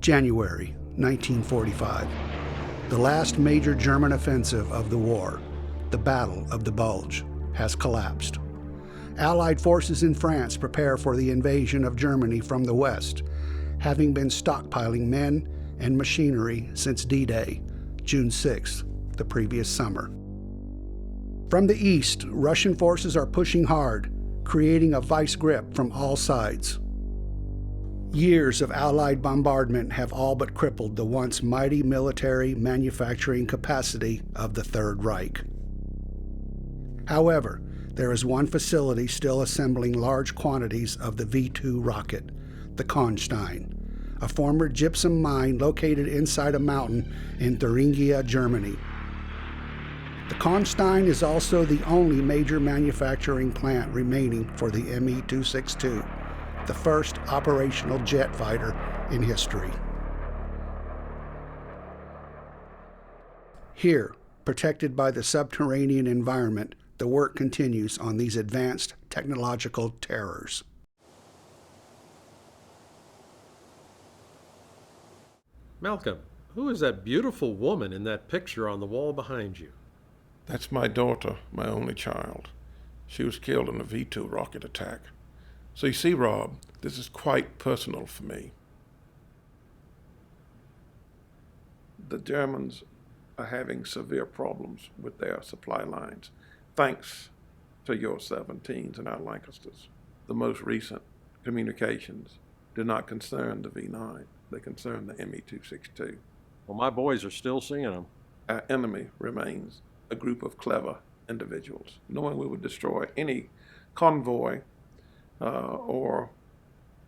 January 1945. The last major German offensive of the war, the Battle of the Bulge, has collapsed. Allied forces in France prepare for the invasion of Germany from the west, having been stockpiling men and machinery since D-Day, June 6th, the previous summer. From the east, Russian forces are pushing hard, creating a vice grip from all sides. Years of Allied bombardment have all but crippled the once mighty military manufacturing capacity of the Third Reich. However, there is one facility still assembling large quantities of the V-2 rocket, the Constein, a former gypsum mine located inside a mountain in Thuringia, Germany. The Constein is also the only major manufacturing plant remaining for the Me-262, the first operational jet fighter in history. Here, protected by the subterranean environment, the work continues on these advanced technological terrors. Malcolm, who is that beautiful woman in that picture on the wall behind you? That's my daughter, my only child. She was killed in a V-2 rocket attack. So you see, Rob, this is quite personal for me. The Germans are having severe problems with their supply lines, thanks to your 17s and our Lancasters. The most recent communications do not concern the V9. They concern the Me-262. Well, my boys are still seeing them. Our enemy remains a group of clever individuals, knowing we would destroy any convoy or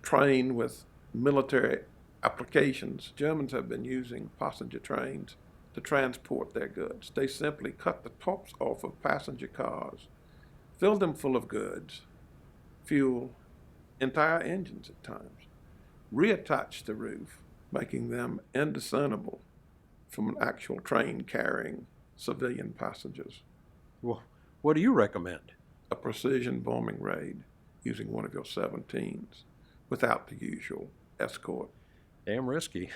train with military applications. Germans have been using passenger trains to transport their goods. They simply cut the tops off of passenger cars, filled them full of goods, fuel, entire engines at times, reattached the roof, making them indiscernible from an actual train carrying civilian passengers. Well, what do you recommend? A precision bombing raid using one of your 17s without the usual escort. Damn risky.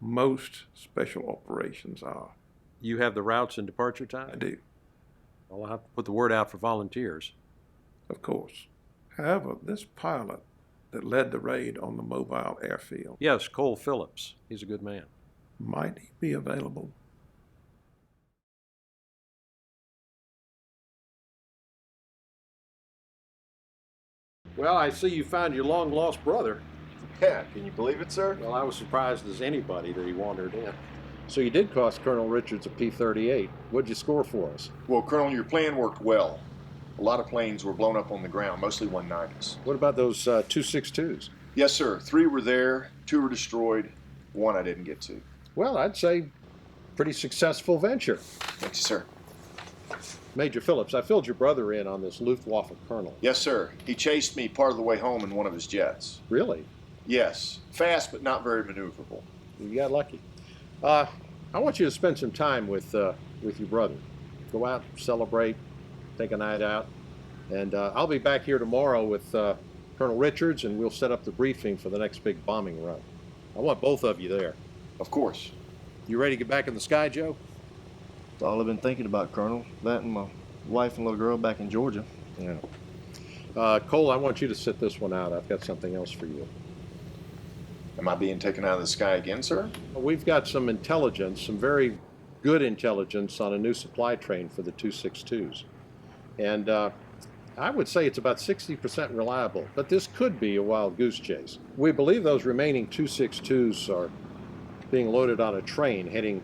Most special operations are. You have the routes and departure time? I do. Well, I'll have to put the word out for volunteers. Of course. However, this pilot that led the raid on the mobile airfield. Yes, Cole Phillips. He's a good man. Might he be available? Well, I see you found your long-lost brother. Yeah, can you believe it, sir? Well, I was surprised as anybody that he wandered in. So you did cost Colonel Richards a P-38. What'd you score for us? Well, Colonel, your plan worked well. A lot of planes were blown up on the ground, mostly 190s. What about those 262s? Yes, sir. 3 were there, 2 were destroyed, 1 I didn't get to. Well, I'd say pretty successful venture. Thank you, sir. Major Phillips, I filled your brother in on this Luftwaffe colonel. Yes, sir. He chased me part of the way home in one of his jets. Really? Yes. Fast, but not very maneuverable. You got lucky. I want you to spend some time with your brother. Go out, celebrate, take a night out. And I'll be back here tomorrow with Colonel Richards, and we'll set up the briefing for the next big bombing run. I want both of you there. Of course. You ready to get back in the sky, Joe? That's all I've been thinking about, Colonel. That and my wife and little girl back in Georgia. Yeah. Cole, I want you to sit this one out. I've got something else for you. Am I being taken out of the sky again, sir? We've got some intelligence, some very good intelligence on a new supply train for the 262s. And I would say it's about 60% reliable, but this could be a wild goose chase. We believe those remaining 262s are being loaded on a train heading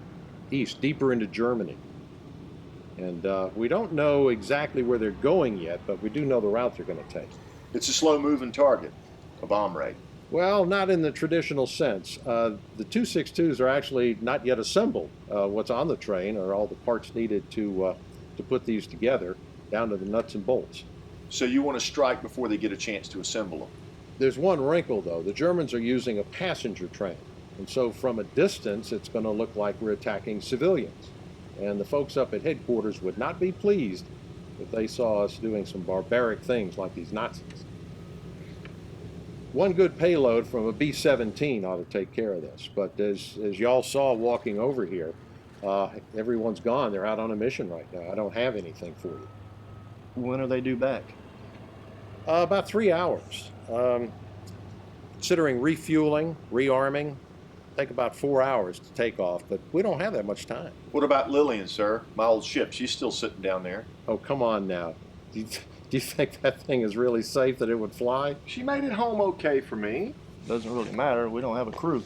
east, deeper into Germany. And we don't know exactly where they're going yet, but we do know the route they're going to take. It's a slow-moving target, a bomb raid. Well, not in the traditional sense. The 262s are actually not yet assembled. What's on the train are all the parts needed to put these together, down to the nuts and bolts. So you want to strike before they get a chance to assemble them? There's one wrinkle, though. The Germans are using a passenger train. And so from a distance, it's going to look like we're attacking civilians. And the folks up at headquarters would not be pleased if they saw us doing some barbaric things like these Nazis. One good payload from a B-17 ought to take care of this. But as y'all saw walking over here, everyone's gone. They're out on a mission right now. I don't have anything for you. When are they due back? About 3 hours. Considering refueling, rearming, take about 4 hours to take off, but we don't have that much time. What about Lillian, sir? My old ship. She's still sitting down there. Oh, come on now. Do you think that thing is really safe, that it would fly? She made it home okay for me. Doesn't really matter. We don't have a crew.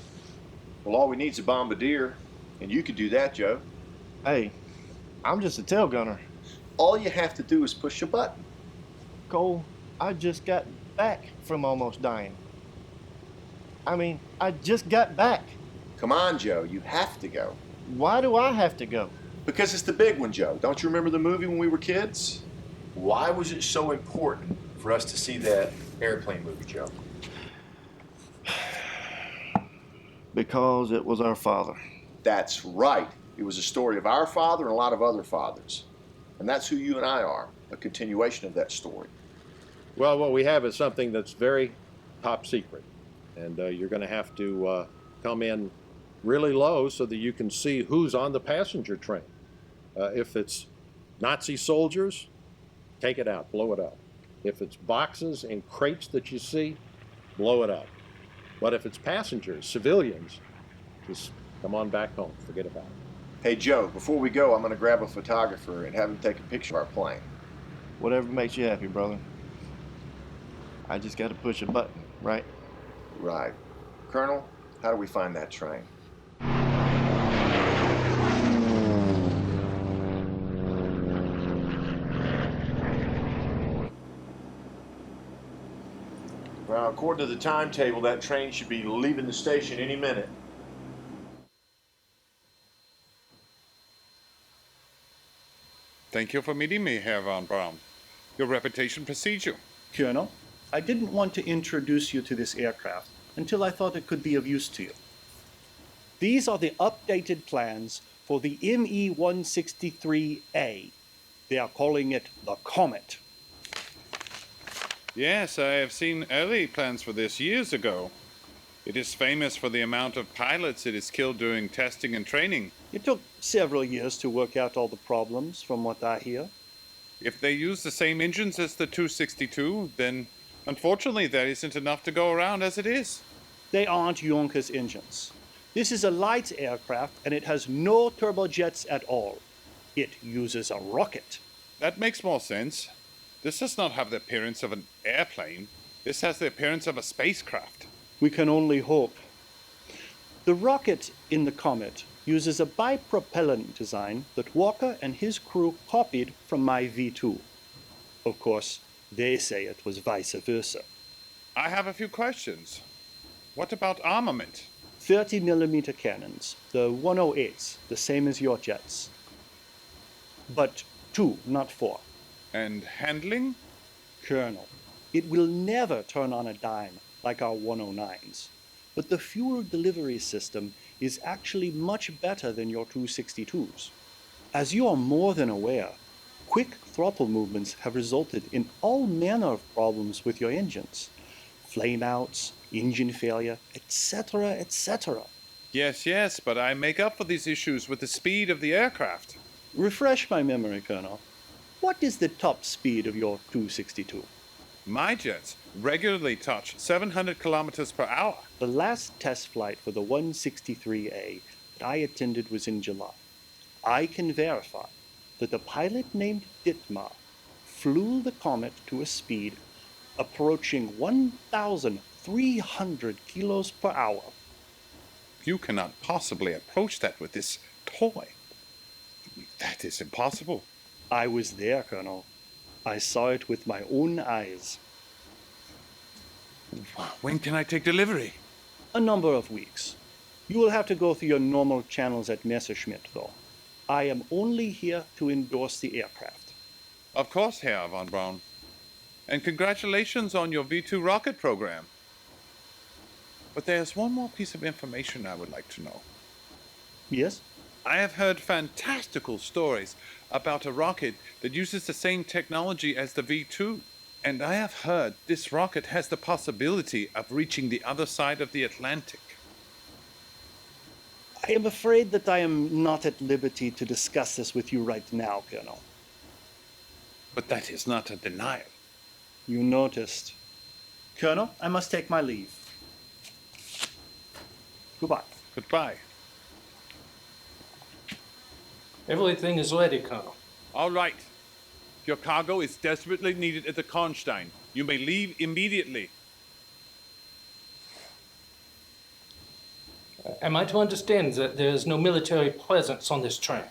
Well, all we need is a bombardier, and you could do that, Joe. Hey, I'm just a tail gunner. All you have to do is push a button. Cole, I just got back from almost dying. I just got back. Come on, Joe. You have to go. Why do I have to go? Because it's the big one, Joe. Don't you remember the movie when we were kids? Why was it so important for us to see that airplane movie, Joe? Because it was our father. That's right. It was a story of our father and a lot of other fathers. And that's who you and I are, a continuation of that story. Well, what we have is something that's very top secret. And you're going to have to come in really low so that you can see who's on the passenger train. If it's Nazi soldiers, take it out, blow it up. If it's boxes and crates that you see, blow it up. But if it's passengers, civilians, just come on back home, forget about it. Hey, Joe, before we go, I'm going to grab a photographer and have him take a picture of our plane. Whatever makes you happy, brother. I just got to push a button, right? Right. Colonel, how do we find that train? Well, according to the timetable, that train should be leaving the station any minute. Thank you for meeting me, Herr von Braun. Your reputation precedes you. Colonel, I didn't want to introduce you to this aircraft until I thought it could be of use to you. These are the updated plans for the ME-163A. They are calling it the Comet. Yes, I have seen early plans for this years ago. It is famous for the amount of pilots it has killed during testing and training. It took several years to work out all the problems, from what I hear. If they use the same engines as the 262, then unfortunately there isn't enough to go around as it is. They aren't Junkers engines. This is a light aircraft, and it has no turbojets at all. It uses a rocket. That makes more sense. This does not have the appearance of an airplane. This has the appearance of a spacecraft. We can only hope. The rocket in the Comet uses a bipropellant design that Walker and his crew copied from my V2. Of course, they say it was vice versa. I have a few questions. What about armament? 30mm cannons, the 108s, the same as your jets. But 2, not 4. And handling? Colonel, it will never turn on a dime like our 109s. But the fuel delivery system is actually much better than your 262s. As you are more than aware, quick throttle movements have resulted in all manner of problems with your engines. Flameouts, engine failure, etc., etc. Yes, but I make up for these issues with the speed of the aircraft. Refresh my memory, Colonel. What is the top speed of your 262? My jets regularly touch 700 kilometers per hour. The last test flight for the 163A that I attended was in July. I can verify that the pilot named Dittmar flew the Comet to a speed approaching 1,300 kilos per hour. You cannot possibly approach that with this toy. That is impossible. I was there, Colonel. I saw it with my own eyes. When can I take delivery? A number of weeks. You will have to go through your normal channels at Messerschmitt, though. I am only here to endorse the aircraft. Of course, Herr von Braun. And congratulations on your V2 rocket program. But there's one more piece of information I would like to know. Yes? I have heard fantastical stories about a rocket that uses the same technology as the V2, And I have heard this rocket has the possibility of reaching the other side of the Atlantic. I am afraid that I am not at liberty to discuss this with you right now, Colonel. But that is not a denial. You noticed. Colonel, I must take my leave. Goodbye. Goodbye. Everything is ready, Colonel. All right. Your cargo is desperately needed at the Constein. You may leave immediately. Am I to understand that there is no military presence on this train?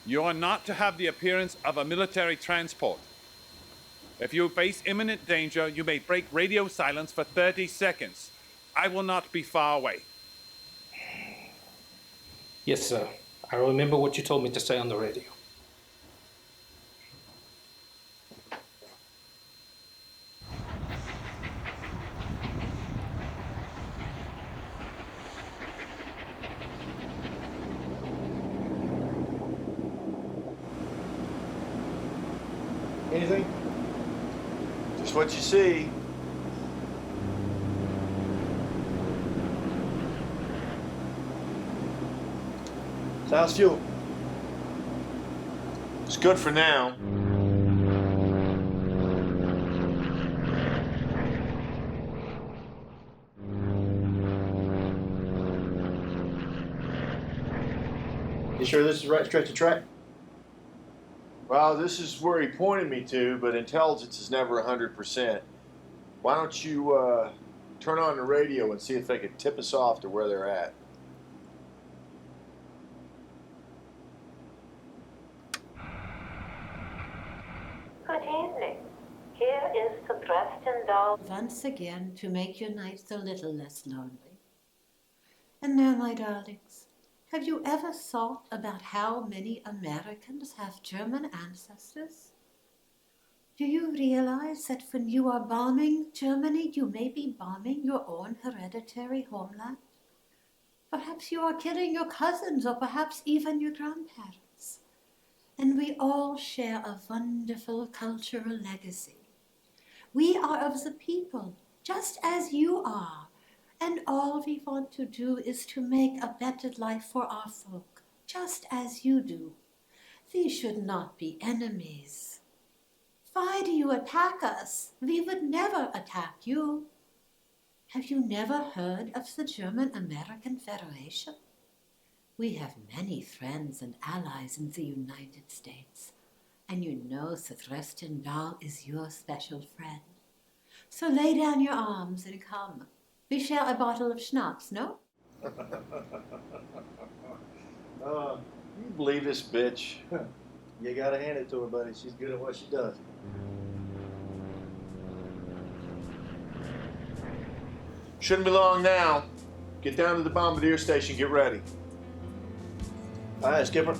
You are not to have the appearance of a military transport. If you face imminent danger, you may break radio silence for 30 seconds. I will not be far away. Yes, sir. I remember what you told me to say on the radio. Anything? Just what you see. So how's fuel? It's good for now. You sure this is the right stretch of track? Well, this is where he pointed me to, but intelligence is never 100%. Why don't you turn on the radio and see if they can tip us off to where they're at? Good evening. Here is the Constein doll once again to make your nights a little less lonely. And now, my darlings, have you ever thought about how many Americans have German ancestors? Do you realize that when you are bombing Germany, you may be bombing your own hereditary homeland? Perhaps you are killing your cousins or perhaps even your grandparents. And we all share a wonderful cultural legacy. We are of the people, just as you are. And all we want to do is to make a better life for our folk, just as you do. We should not be enemies. Why do you attack us? We would never attack you. Have you never heard of the German-American Federation? We have many friends and allies in the United States, and you know that Constein is your special friend. So lay down your arms and come. We share a bottle of schnapps, no? You believe this bitch? You gotta hand it to her, buddy. She's good at what she does. Shouldn't be long now. Get down to the bombardier station. Get ready. All right, Skipper.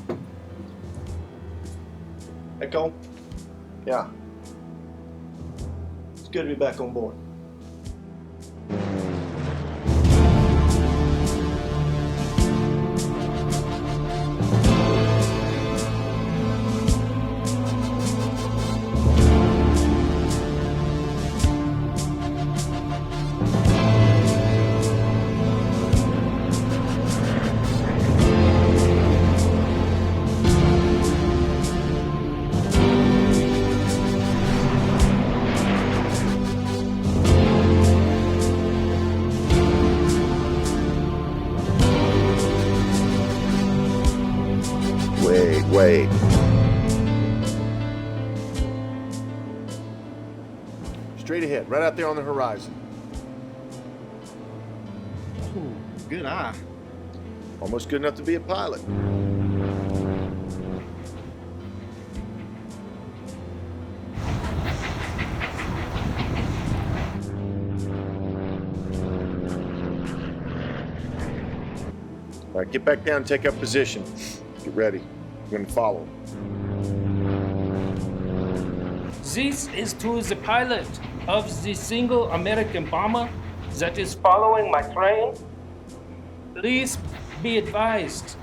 Echo. Yeah. It's good to be back on board. Wait. Straight ahead, right out there on the horizon. Ooh, good eye. Almost good enough to be a pilot. All right, get back down and take up position. Get ready. We're going to follow. This is to the pilot of the single American bomber that is following my train. Please be advised,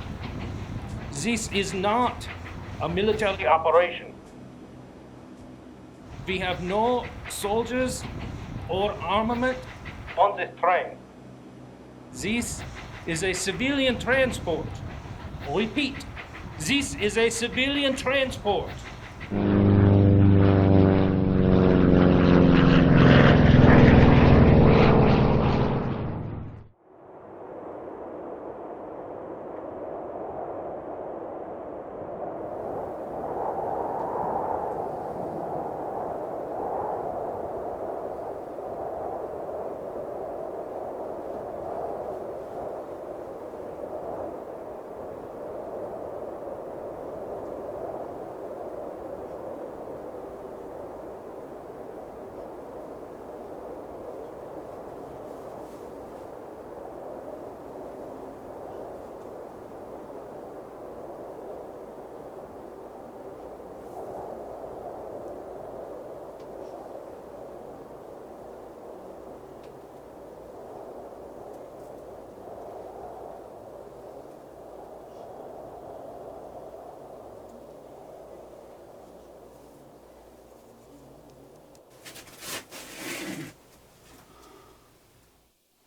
this is not a military operation. We have no soldiers or armament on this train. This is a civilian transport. Repeat, this is a civilian transport.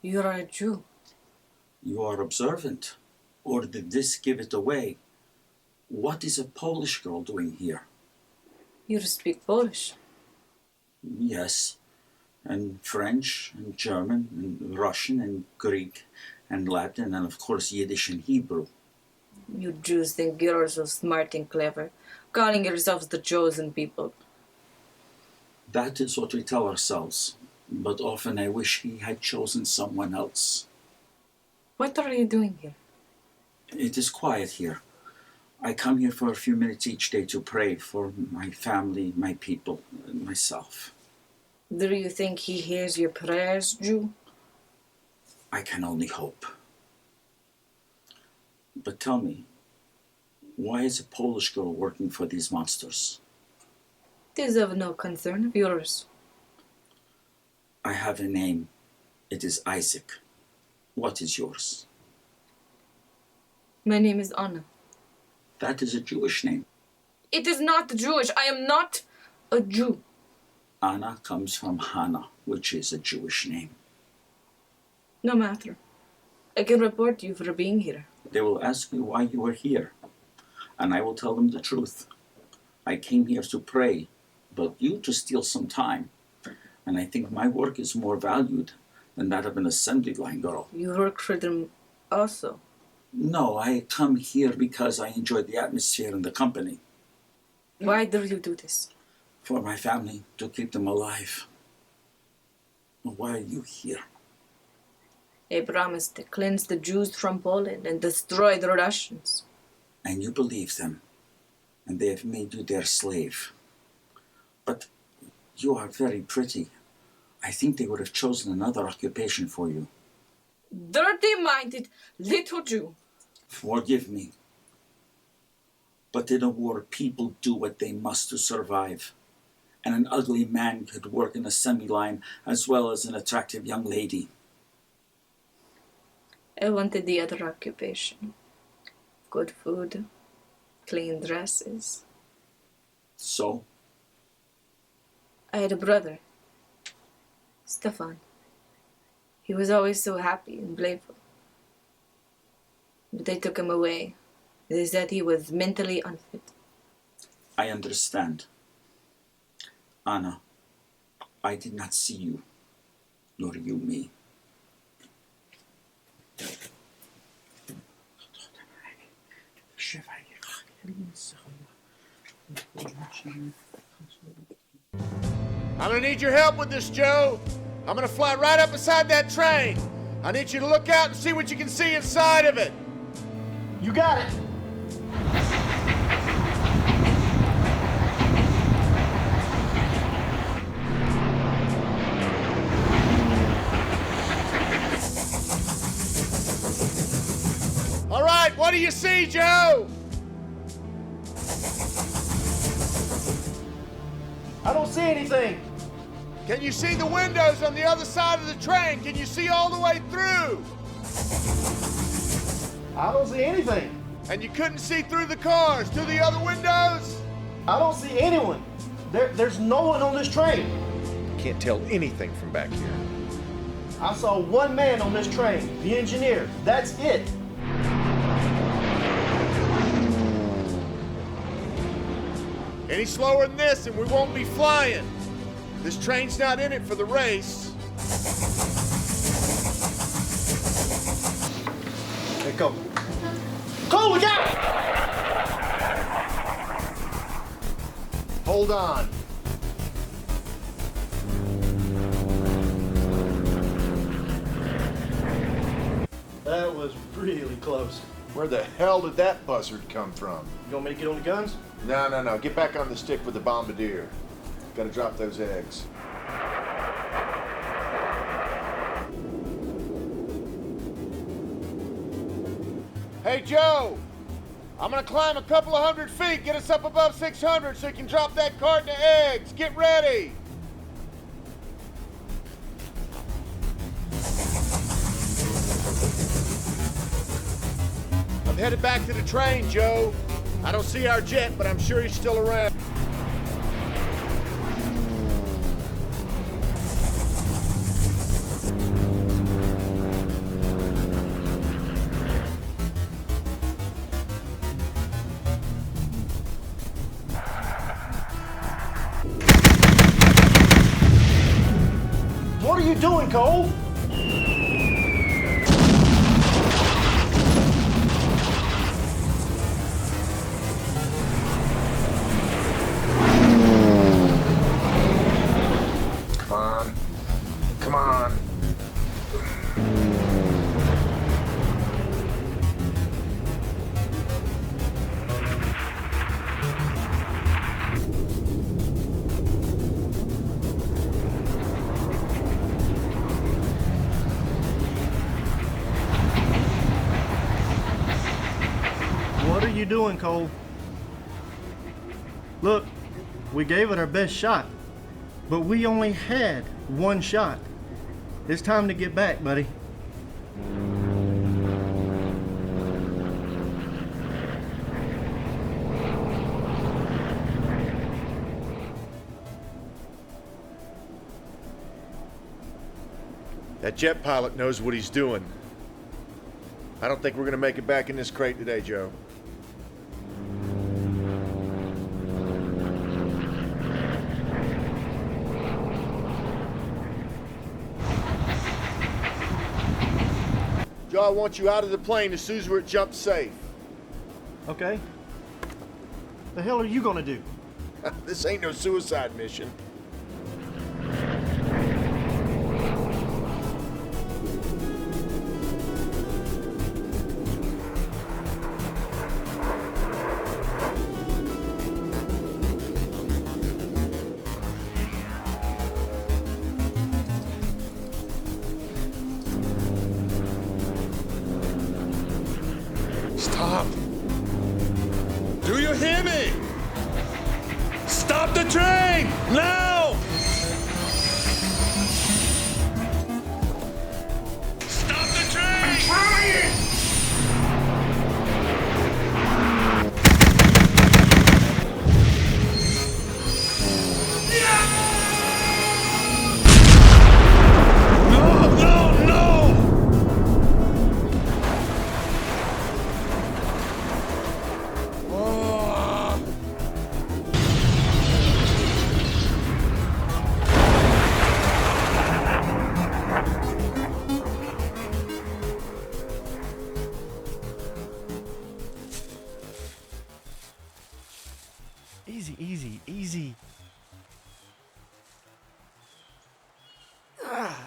You're a Jew. You are observant, or did this give it away? What is a Polish girl doing here? You speak Polish. Yes, and French, and German, and Russian, and Greek, and Latin, and of course Yiddish and Hebrew. You Jews think you're so smart and clever, calling yourselves the chosen people. That is what we tell ourselves, but often I wish he had chosen someone else. What are you doing here? It is quiet here. I come here for a few minutes each day to pray for my family, my people, and myself. Do you think he hears your prayers, Jew? I can only hope. But tell me, why is a Polish girl working for these monsters? It is of no concern of yours. I have a name. It is Isaac. What is yours? My name is Anna. That is a Jewish name. It is not Jewish. I am not a Jew. Anna comes from Hannah, which is a Jewish name. No matter. I can report you for being here. They will ask me why you are here, and I will tell them the truth. I came here to pray, but you to steal some time. And I think my work is more valued than that of an assembly line girl. You work for them also? No, I come here because I enjoy the atmosphere and the company. Why do you do this? For my family, to keep them alive. Why are you here? I promised to cleanse the Jews from Poland and destroy the Russians. And you believe them, and they have made you their slave. But you are very pretty. I think they would have chosen another occupation for you. Dirty-minded little Jew. Forgive me. But in a war, people do what they must to survive. And an ugly man could work in a semi-line as well as an attractive young lady. I wanted the other occupation. Good food, clean dresses. So? I had a brother, Stefan. He was always so happy and playful. But they took him away. They said he was mentally unfit. I understand. Anna, I did not see you, nor you me. I'm gonna need your help with this, Joe. I'm gonna fly right up beside that train. I need you to look out and see what you can see inside of it. You got it. All right, what do you see, Joe? I don't see anything. Can you see the windows on the other side of the train? Can you see all the way through? I don't see anything. And you couldn't see through the cars, through the other windows? I don't see anyone. There's no one on this train. Can't tell anything from back here. I saw one man on this train, the engineer. That's it. Any slower than this and we won't be flying. This train's not in it for the race. Hey, Cole. Cole, look out! Hold on. That was really close. Where the hell did that buzzard come from? You want me to get on the guns? No. Get back on the stick with the bombardier. Gotta drop those eggs. Hey, Joe! I'm gonna climb a couple of 100 feet, get us up above 600 so you can drop that carton of eggs. Get ready! I'm headed back to the train, Joe. I don't see our jet, but I'm sure he's still around. What are you doing, Cole? Come on. What are you doing, Cole? Look, we gave it our best shot, but we only had one shot. It's time to get back, buddy. That jet pilot knows what he's doing. I don't think we're gonna make it back in this crate today, Joe. Joe, I want you out of the plane as soon as we're jumped safe. Okay. The hell are you gonna do? This ain't no suicide mission. Stop! Do you hear me? Stop the train! Now! Stop the train! I'm trying! Easy, easy, easy.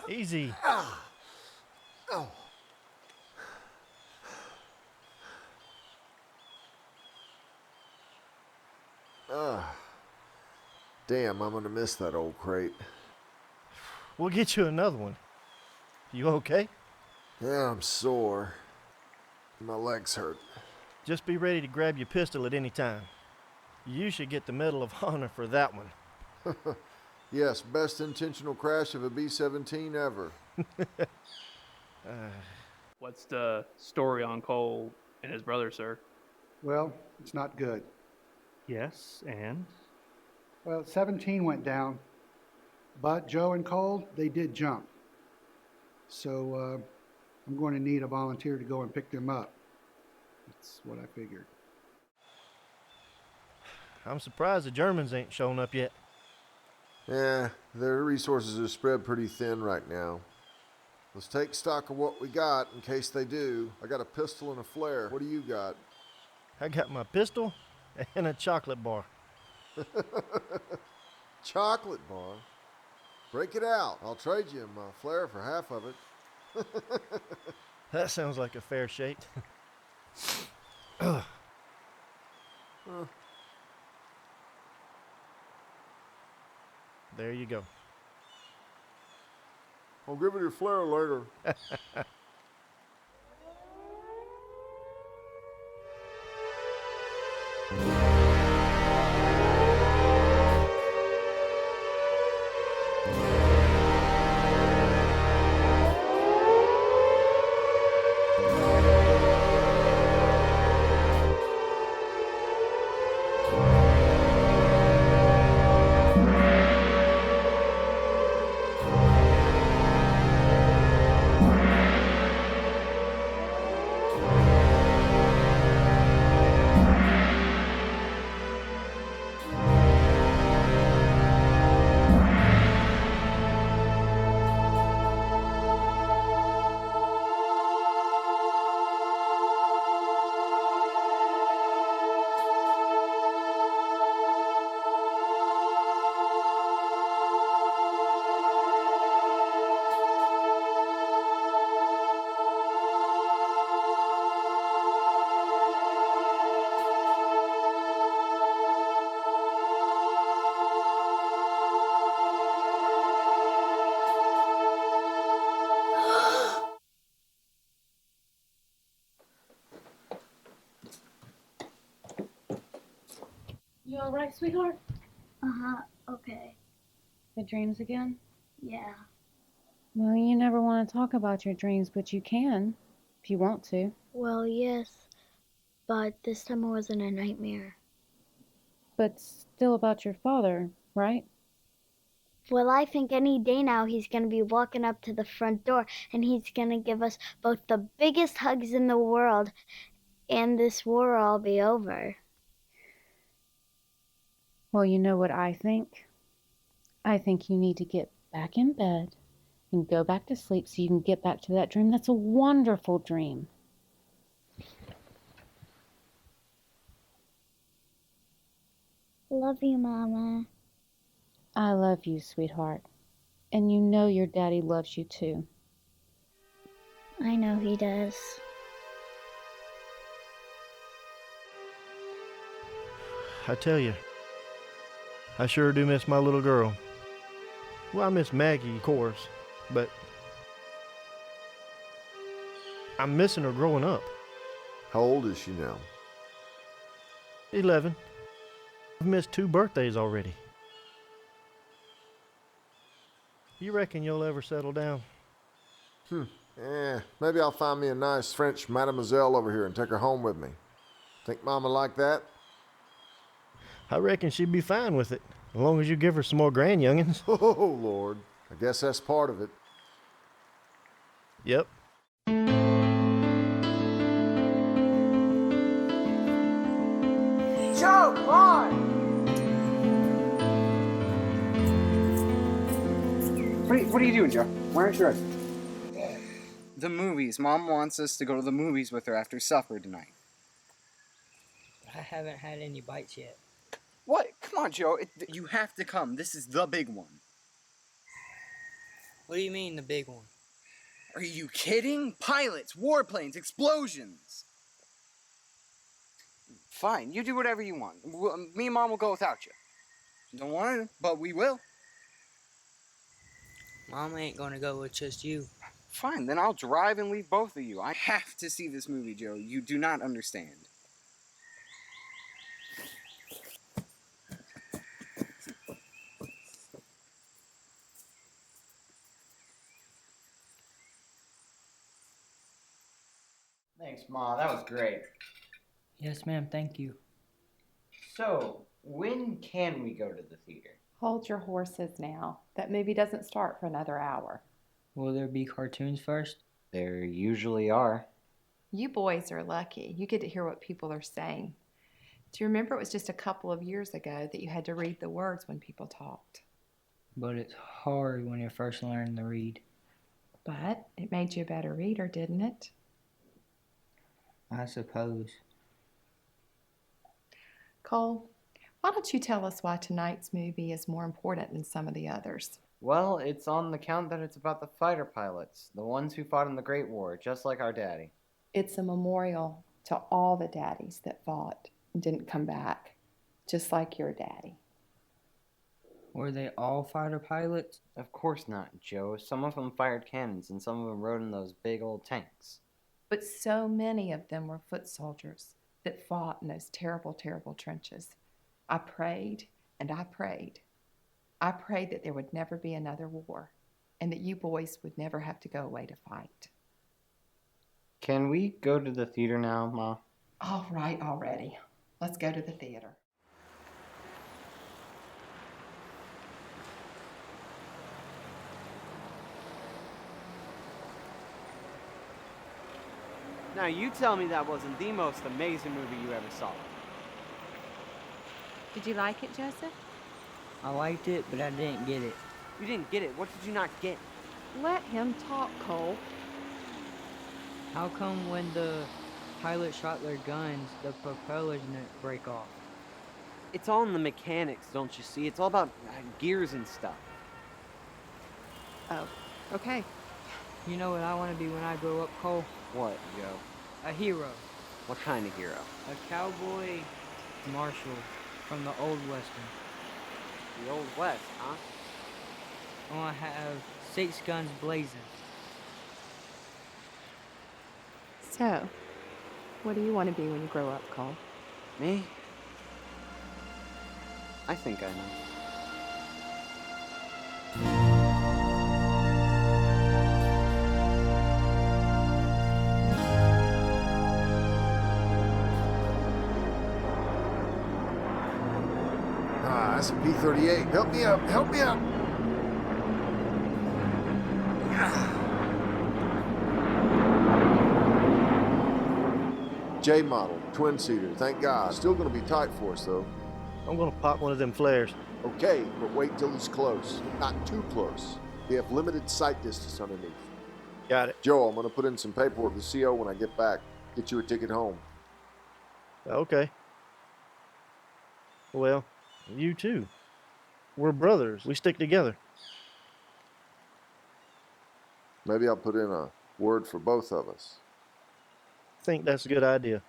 Easy. Oh. Damn, I'm gonna miss that old crate. We'll get you another one. You okay? Yeah, I'm sore. My legs hurt. Just be ready to grab your pistol at any time. You should get the Medal of Honor for that one. Yes, best intentional crash of a B-17 ever. What's the story on Cole and his brother, sir? Well, it's not good. Yes, and? Well, 17 went down, but Joe and Cole, they did jump. So I'm going to need a volunteer to go and pick them up. That's what I figured. I'm surprised the Germans ain't shown up yet. Yeah, their resources are spread pretty thin right now. Let's take stock of what we got in case they do. I got a pistol and a flare. What do you got? I got my pistol and a chocolate bar. Chocolate bar? Break it out. I'll trade you my flare for half of it. That sounds like a fair shake. There you go. I'll give it your flare later. You all right, sweetheart? Uh-huh, okay. The dreams again? Yeah. Well, you never want to talk about your dreams, but you can, if you want to. Well, yes, but this time it wasn't a nightmare. But still about your father, right? Well, I think any day now he's going to be walking up to the front door and he's going to give us both the biggest hugs in the world and this war will all be over. Well, you know what I think? I think you need to get back in bed and go back to sleep so you can get back to that dream. That's a wonderful dream. Love you, Mama. I love you, sweetheart. And you know your daddy loves you too. I know he does. I tell you, I sure do miss my little girl. Well, I miss Maggie, of course, but I'm missing her growing up. How old is she now? 11. I've missed 2 birthdays already. You reckon you'll ever settle down? Maybe I'll find me a nice French mademoiselle over here and take her home with me. Think Mama like that? I reckon she'd be fine with it, as long as you give her some more grandyoungins. Oh, Lord. I guess that's part of it. Yep. Joe, come on! What are you doing, Joe? Why aren't you ready? The movies. Mom wants us to go to the movies with her after supper tonight. I haven't had any bites yet. What? Come on, Joe. You have to come. This is the big one. What do you mean, the big one? Are you kidding? Pilots, warplanes, explosions. Fine, you do whatever you want. Me and Mom will go without you. Don't want to, but we will. Mom ain't gonna go with just you. Fine, then I'll drive and leave both of you. I have to see this movie, Joe. You do not understand. Thanks, Ma. That was great. Yes, ma'am. Thank you. So, When can we go to the theater? Hold your horses now. That movie doesn't start for another hour. Will there be cartoons first? There usually are. You boys are lucky. You get to hear what people are saying. Do you remember it was just a couple of years ago that you had to read the words when people talked? But it's hard when you're first learning to read. But it made you a better reader, didn't it? I suppose. Cole, why don't you tell us why tonight's movie is more important than some of the others? Well, it's on the count that it's about the fighter pilots, the ones who fought in the Great War, just like our daddy. It's a memorial to all the daddies that fought and didn't come back, just like your daddy. Were they all fighter pilots? Of course not, Joe. Some of them fired cannons and some of them rode in those big old tanks. But so many of them were foot soldiers that fought in those terrible, terrible trenches. I prayed and I prayed. I prayed that there would never be another war and that you boys would never have to go away to fight. Can we go to the theater now, Ma? All right, already. Let's go to the theater. Now you tell me that wasn't the most amazing movie you ever saw. Did you like it, Joseph? I liked it, but I didn't get it. You didn't get it. What did you not get? Let him talk, Cole. How come when the pilots shot their guns, the propellers didn't break off? It's all in the mechanics, don't you see? It's all about gears and stuff. Oh, okay. You know what I want to be when I grow up, Cole? What, Joe? A hero. What kind of hero? A cowboy marshal from the Old Western. The Old West, huh? I want to have 6 guns blazing. So, what do you want to be when you grow up, Cole? Me? I think I know. That's a P-38. Help me up, help me up. J model, twin-seater, thank God. Still gonna be tight for us, though. I'm gonna pop one of them flares. Okay, but wait till he's close. Not too close. We have limited sight distance underneath. Got it. Joe, I'm gonna put in some paperwork with the CO when I get back. Get you a ticket home. Okay. Well, you too. We're brothers. We stick together. Maybe I'll put in a word for both of us. I think that's a good idea.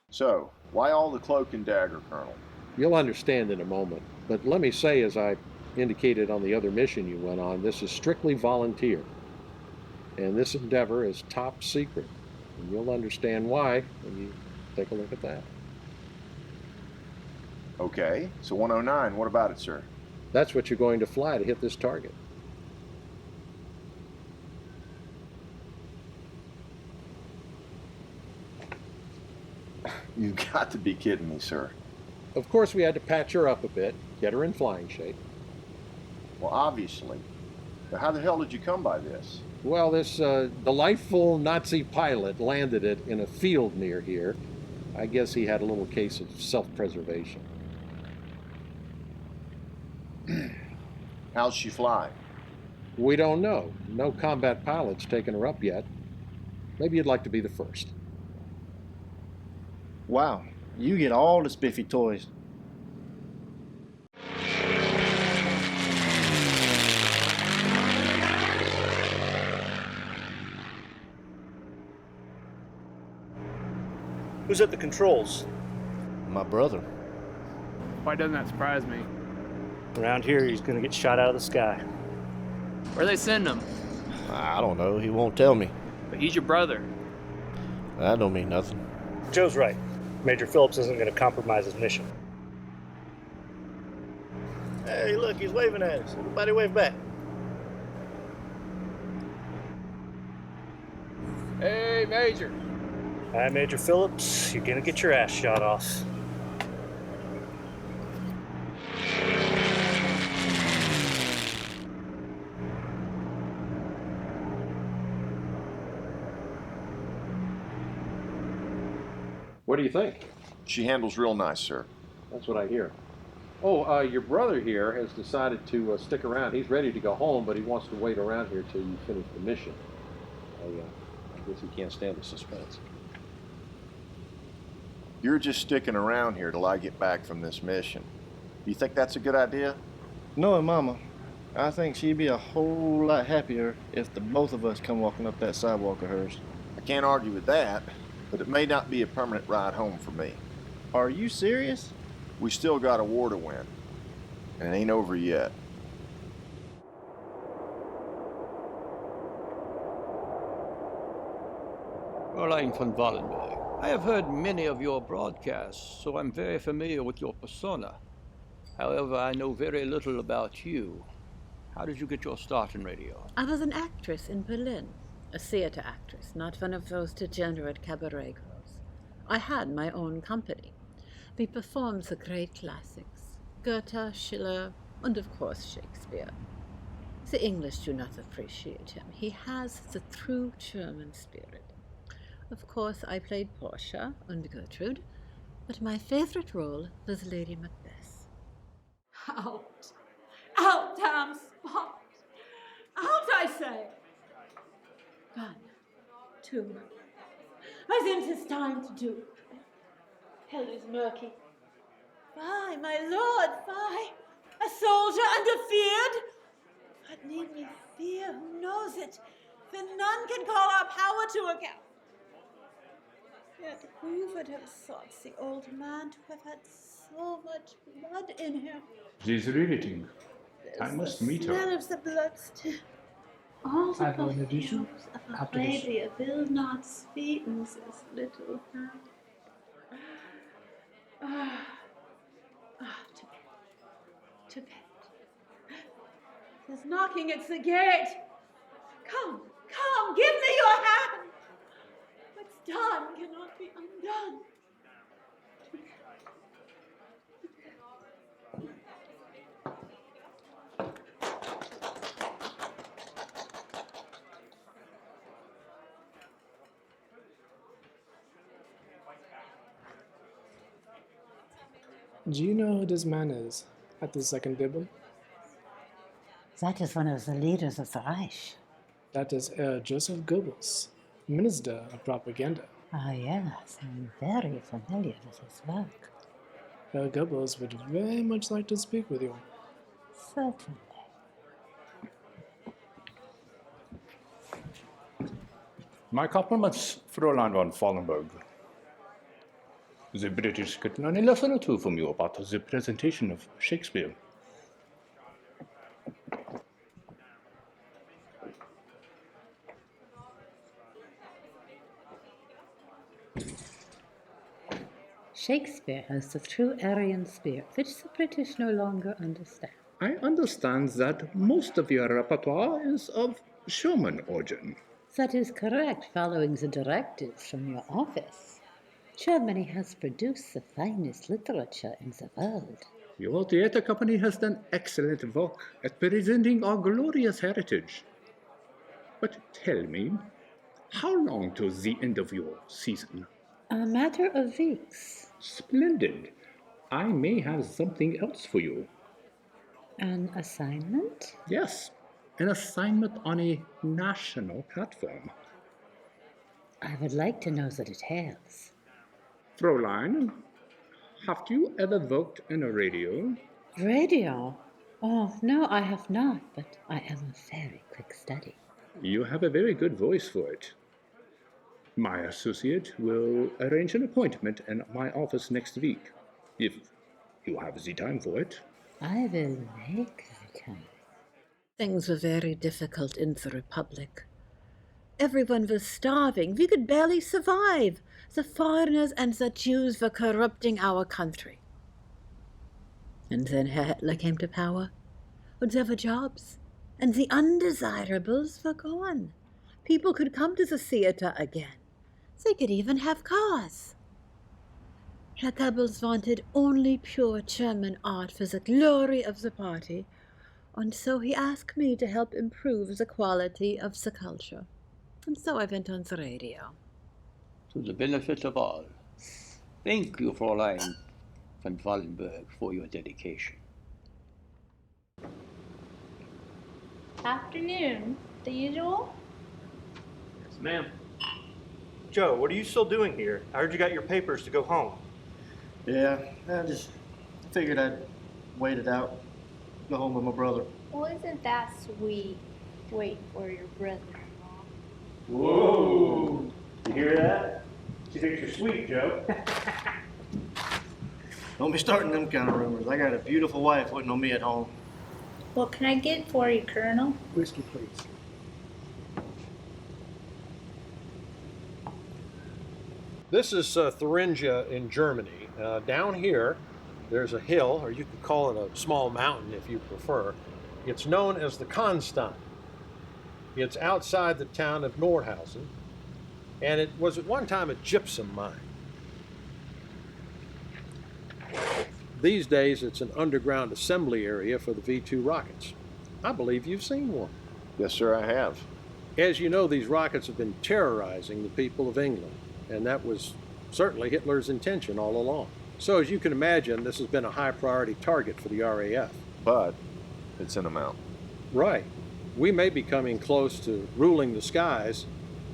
So, why all the cloak and dagger, Colonel? You'll understand in a moment, but let me say, as I indicated on the other mission you went on, this is strictly volunteer. And this endeavor is top secret. And you'll understand why when you take a look at that. Okay, so 109, what about it, sir? That's what you're going to fly to hit this target. You've got to be kidding me, sir. Of course, we had to patch her up a bit, get her in flying shape. Well, obviously. But how the hell did you come by this? Well, this delightful Nazi pilot landed it in a field near here. I guess he had a little case of self-preservation. How's she fly? We don't know. No combat pilot's taken her up yet. Maybe you'd like to be the first. Wow, you get all the spiffy toys. Who's at the controls? My brother. Why doesn't that surprise me? Around here, he's gonna get shot out of the sky. Where they send him? I don't know. He won't tell me. But he's your brother. That don't mean nothing. Joe's right. Major Phillips isn't gonna compromise his mission. Hey, look, he's waving at us. Everybody wave back. Hey, Major. All right, Major Phillips, you're gonna get your ass shot off. What do you think? She handles real nice, sir. That's what I hear. Oh, your brother here has decided to stick around. He's ready to go home, but he wants to wait around here till you finish the mission. I guess he can't stand the suspense. You're just sticking around here till I get back from this mission. You think that's a good idea? Knowing Mama, I think she'd be a whole lot happier if the both of us come walking up that sidewalk of hers. I can't argue with that, but it may not be a permanent ride home for me. Are you serious? We still got a war to win, and it ain't over yet. Fräulein von Wallenberg, I have heard many of your broadcasts, so I'm very familiar with your persona. However, I know very little about you. How did you get your start in radio? I was an actress in Berlin. A theater actress, not one of those degenerate cabaret girls. I had my own company. We performed the great classics, Goethe, Schiller, and of course Shakespeare. The English do not appreciate him. He has the true German spirit. Of course, I played Portia and Gertrude, but my favorite role was Lady Macbeth. Out! Out, damn spot! Out, I say! 1, 2. I think it's time to do. Hell is murky. Fie, my lord, fie! A soldier undefeared? What need we fear? Who knows it? For none can call our power to account. Yet who would have thought the old man to have had so much blood in him? She's riveting. I There's must the meet smell her. of the blood still. All the I have an addition perfumes of after this. Arabia will not sweeten this little hand. To bed. To bed. There's knocking at the gate. Come, come, give me your hand. What's done cannot be undone. Do you know who this man is at the second table? That is one of the leaders of the Reich. That is Herr Joseph Goebbels, Minister of Propaganda. Ah, yes, I'm very familiar with his work. Herr Goebbels would very much like to speak with you. Certainly. My compliments, Fräulein von Wallenberg. The British could learn a lesson or two from you about the presentation of Shakespeare. Shakespeare has the true Aryan spirit, which the British no longer understand. I understand that most of your repertoire is of German origin. That is correct, following the directives from your office. Germany has produced the finest literature in the world. Your theater company has done excellent work at presenting our glorious heritage. But tell me, how long till the end of your season? A matter of weeks. Splendid. I may have something else for you. An assignment? Yes, an assignment on a national platform. I would like to know the details. Fräulein, have you ever worked in a radio? Radio? Oh, no, I have not, but I am a very quick study. You have a very good voice for it. My associate will arrange an appointment in my office next week, if you have the time for it. I will make the time. Things were very difficult in the Republic. Everyone was starving. We could barely survive. The foreigners and the Jews were corrupting our country. And then Herr Hitler came to power, and there were jobs, and the undesirables were gone. People could come to the theater again. They could even have cars. Herr Goebbels wanted only pure German art for the glory of the party, and so he asked me to help improve the quality of the culture. And so I went on the radio. To the benefit of all. Thank you, Fräulein von Wallenberg, for your dedication. Afternoon. The usual? Yes, ma'am. Joe, what are you still doing here? I heard you got your papers to go home. Yeah, I figured I'd wait it out. Go home with my brother. Well, isn't that sweet? Wait for your brother-in-law. Whoa! You hear that? She thinks you're sweet, Joe. Don't be starting them kind of rumors. I got a beautiful wife waiting on me at home. What can I get for you, Colonel? Whiskey, please. This is Thuringia in Germany. Down here, there's a hill, or you could call it a small mountain if you prefer. It's known as the Constein. It's outside the town of Nordhausen, and it was at one time a gypsum mine. These days, it's an underground assembly area for the V-2 rockets. I believe you've seen one. Yes, sir, I have. As you know, these rockets have been terrorizing the people of England, and that was certainly Hitler's intention all along. So as you can imagine, this has been a high priority target for the RAF. But it's in a mountain. Right. We may be coming close to ruling the skies,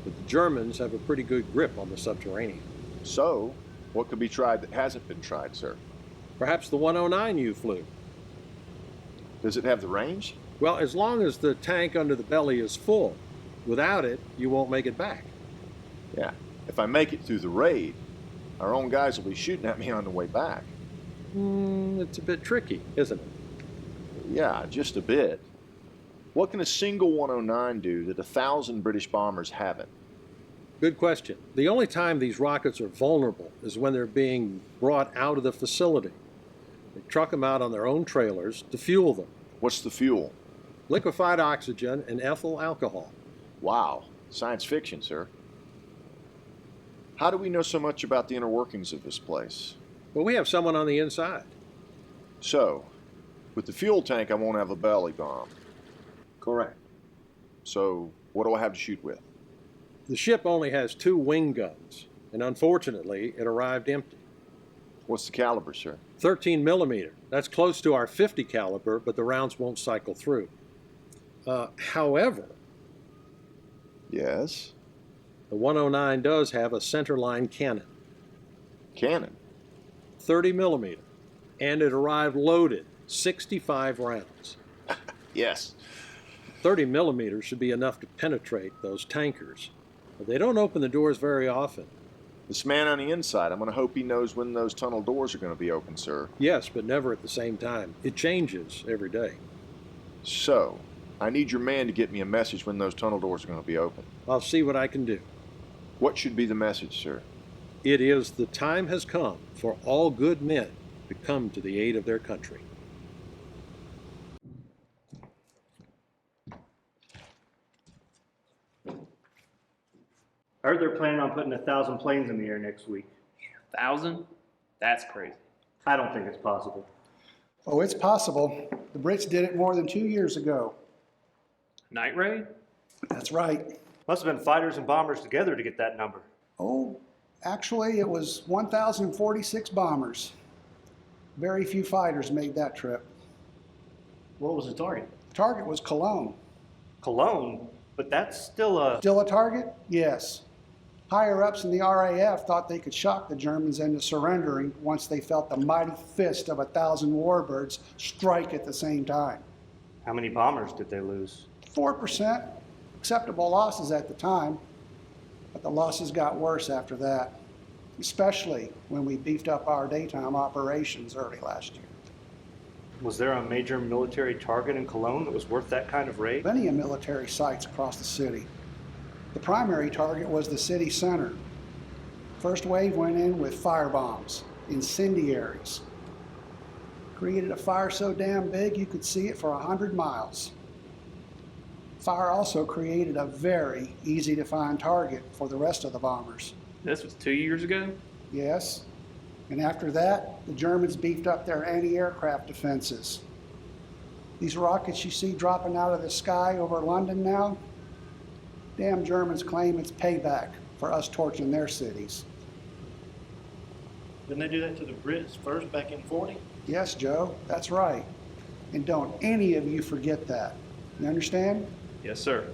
but the Germans have a pretty good grip on the subterranean. So, what could be tried that hasn't been tried, sir? Perhaps the 109 you flew. Does it have the range? Well, as long as the tank under the belly is full. Without it, you won't make it back. Yeah. If I make it through the raid, our own guys will be shooting at me on the way back. It's a bit tricky, isn't it? Yeah, just a bit. What can a single 109 do that 1,000 British bombers haven't? Good question. The only time these rockets are vulnerable is when they're being brought out of the facility. They truck them out on their own trailers to fuel them. What's the fuel? Liquefied oxygen and ethyl alcohol. Wow. Science fiction, sir. How do we know so much about the inner workings of this place? Well, we have someone on the inside. So, with the fuel tank, I won't have a belly bomb. Correct. So, what do I have to shoot with? The ship only has 2 wing guns, and unfortunately, it arrived empty. What's the caliber, sir? 13 millimeter. That's close to our 50 caliber, but the rounds won't cycle through. However... Yes? The 109 does have a centerline cannon. Cannon? 30 millimeter. And it arrived loaded, 65 rounds. Yes. 30 millimeters should be enough to penetrate those tankers. But they don't open the doors very often. This man on the inside, I'm going to hope he knows when those tunnel doors are going to be open, sir. Yes, but never at the same time. It changes every day. So, I need your man to get me a message when those tunnel doors are going to be open. I'll see what I can do. What should be the message, sir? It is the time has come for all good men to come to the aid of their country. I heard they're planning on putting 1,000 planes in the air next week. 1,000? That's crazy. I don't think it's possible. Oh, it's possible. The Brits did it more than 2 years ago. Night raid? That's right. Must have been fighters and bombers together to get that number. Oh, actually, it was 1,046 bombers. Very few fighters made that trip. What was the target? The target was Cologne. Cologne? But that's still a... Still a target? Yes. Higher-ups in the RAF thought they could shock the Germans into surrendering once they felt the mighty fist of 1,000 warbirds strike at the same time. How many bombers did they lose? 4%. Acceptable losses at the time, but the losses got worse after that, especially when we beefed up our daytime operations early last year. Was there a major military target in Cologne that was worth that kind of raid? Plenty of military sites across the city. The primary target was the city center. First wave went in with firebombs, incendiaries. Created a fire so damn big you could see it for 100 miles. Fire also created a very easy to find target for the rest of the bombers. This was 2 years ago? Yes. And after that, the Germans beefed up their anti-aircraft defenses. These rockets you see dropping out of the sky over London now, damn Germans claim it's payback for us torching their cities. Didn't they do that to the Brits first back in 40? Yes, Joe, that's right. And don't any of you forget that. You understand? Yes, sir.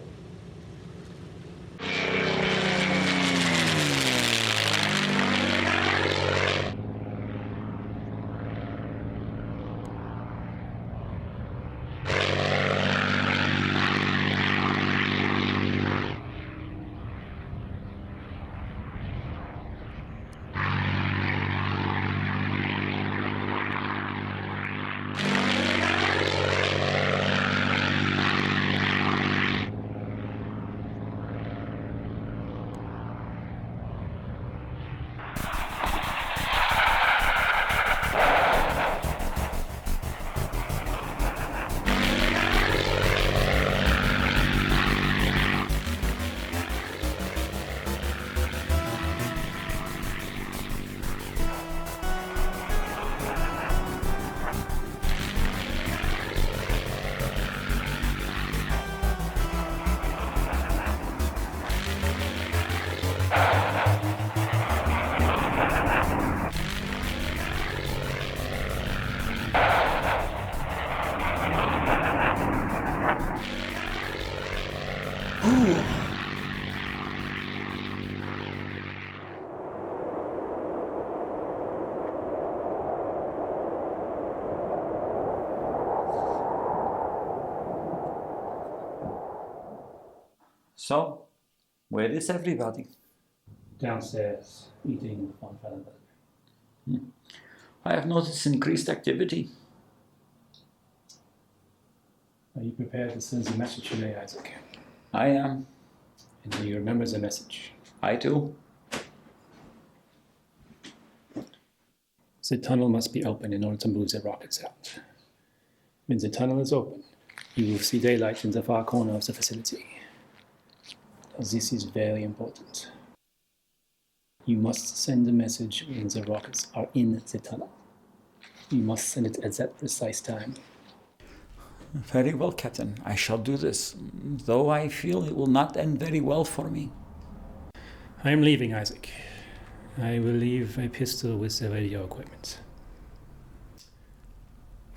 So, where is everybody? Downstairs, eating with von Fellenberg. I have noticed increased activity. Are you prepared to send the message today, Isaac? I am. And do you remember the message? I do. The tunnel must be open in order to move the rockets out. When the tunnel is open, you will see daylight in the far corner of the facility. This is very important. You must send a message when the rockets are in the tunnel. You must send it at that precise time. Very well, Captain. I shall do this, though I feel it will not end very well for me. I am leaving, Isaac. I will leave a pistol with the radio equipment.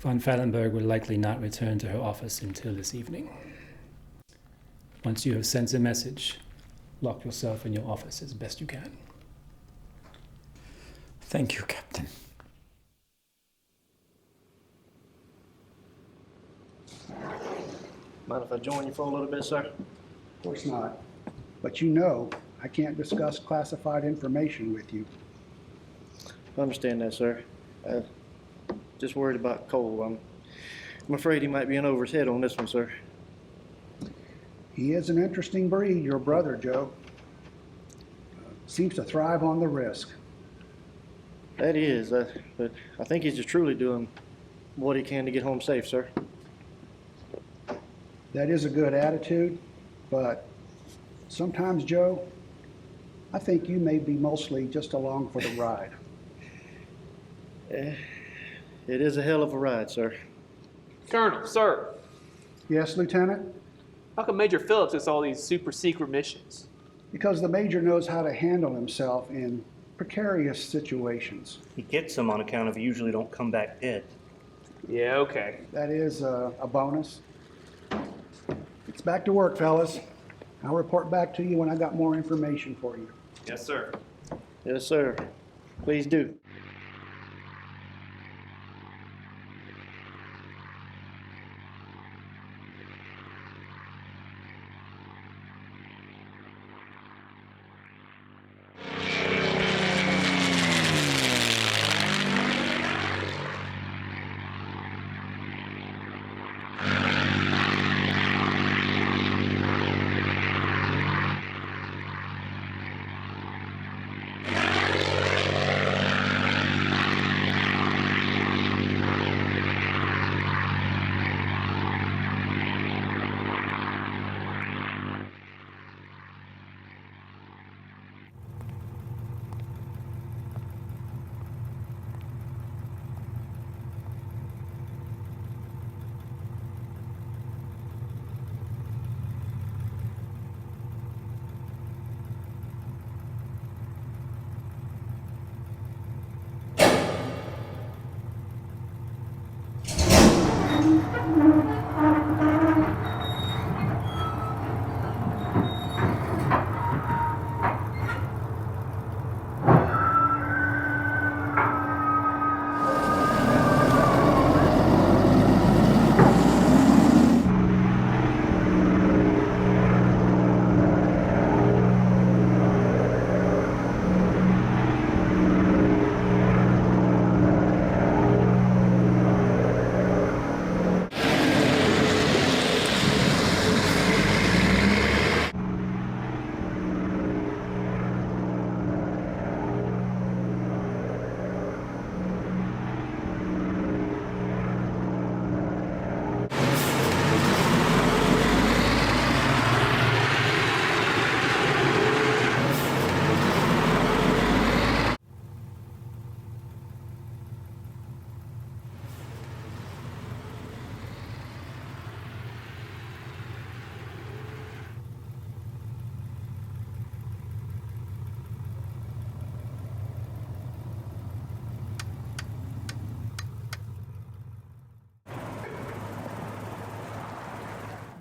Von Fallenberg will likely not return to her office until this evening. Once you have sent the message, lock yourself in your office as best you can. Thank you, Captain. Mind if I join you for a little bit, sir? Of course not. But you know, I can't discuss classified information with you. I understand that, sir. Just worried about Cole. I'm afraid he might be in over his head on this one, sir. He is an interesting breed, your brother, Joe. Seems to thrive on the risk. That is, but I think he's just truly doing what he can to get home safe, sir. That is a good attitude, but sometimes, Joe, I think you may be mostly just along for the ride. It is a hell of a ride, sir. Colonel, sir. Yes, Lieutenant? How come Major Phillips has all these super secret missions? Because the Major knows how to handle himself in precarious situations. He gets them on account of he usually don't come back dead. Yeah, okay. That is a bonus. It's back to work, fellas. I'll report back to you when I got more information for you. Yes, sir. Yes, sir. Please do.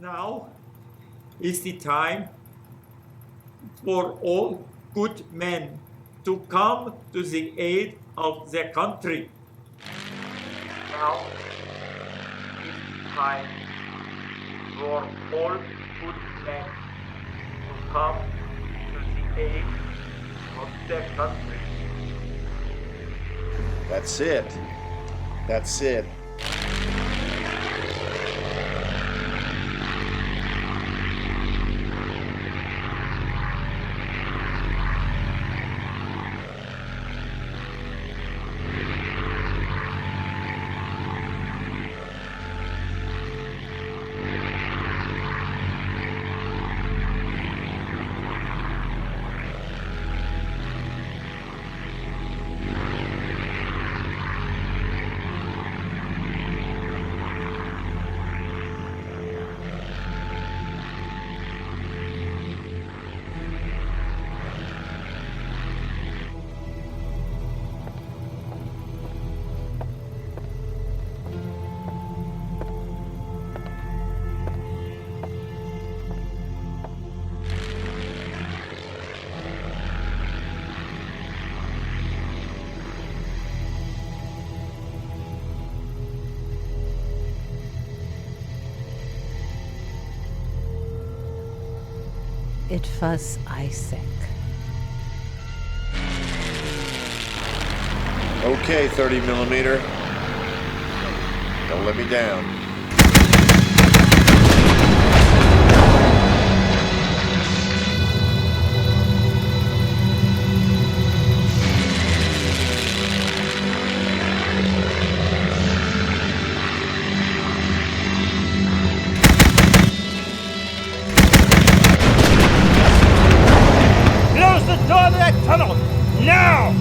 Now is the time for all good men to come to the aid of their country. Now is the time for all good men to come to the aid of their country. That's it. That's it. It was Isaac. Okay, 30 millimeter. Don't let me down. Close the door to that tunnel! Now!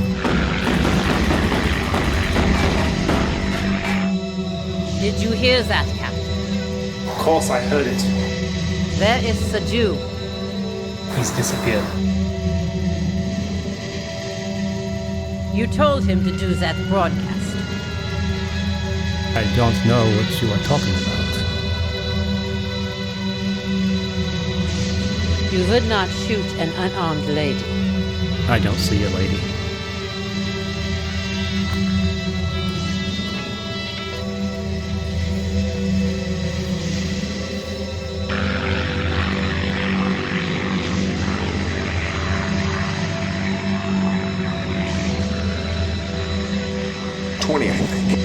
Did you hear that, Captain? Of course I heard it. Where is the Jew? He's disappeared. You told him to do that broadcast. I don't know what you are talking about. You would not shoot an unarmed lady. I don't see a lady. I think.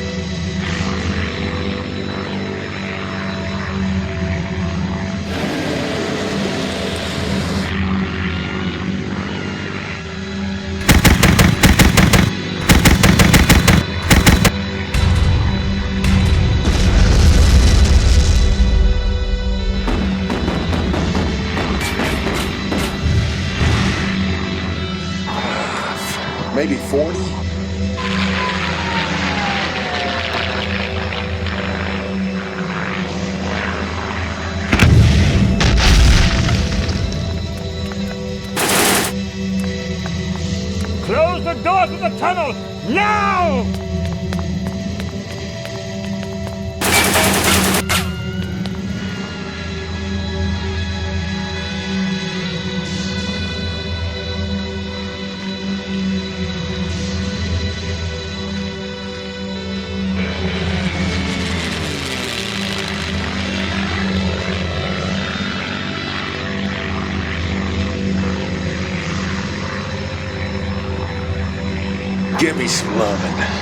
Maybe 40? Close the door to the tunnel! Now! Give me some lovin'.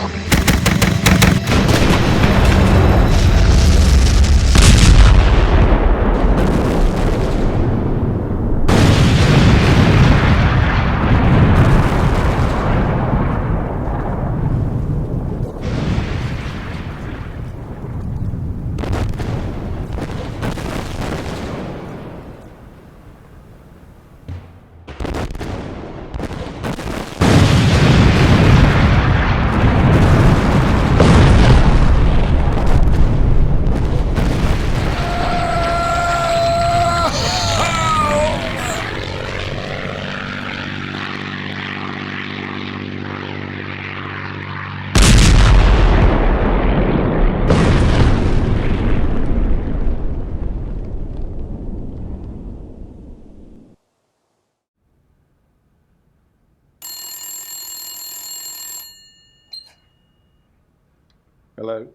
Hello.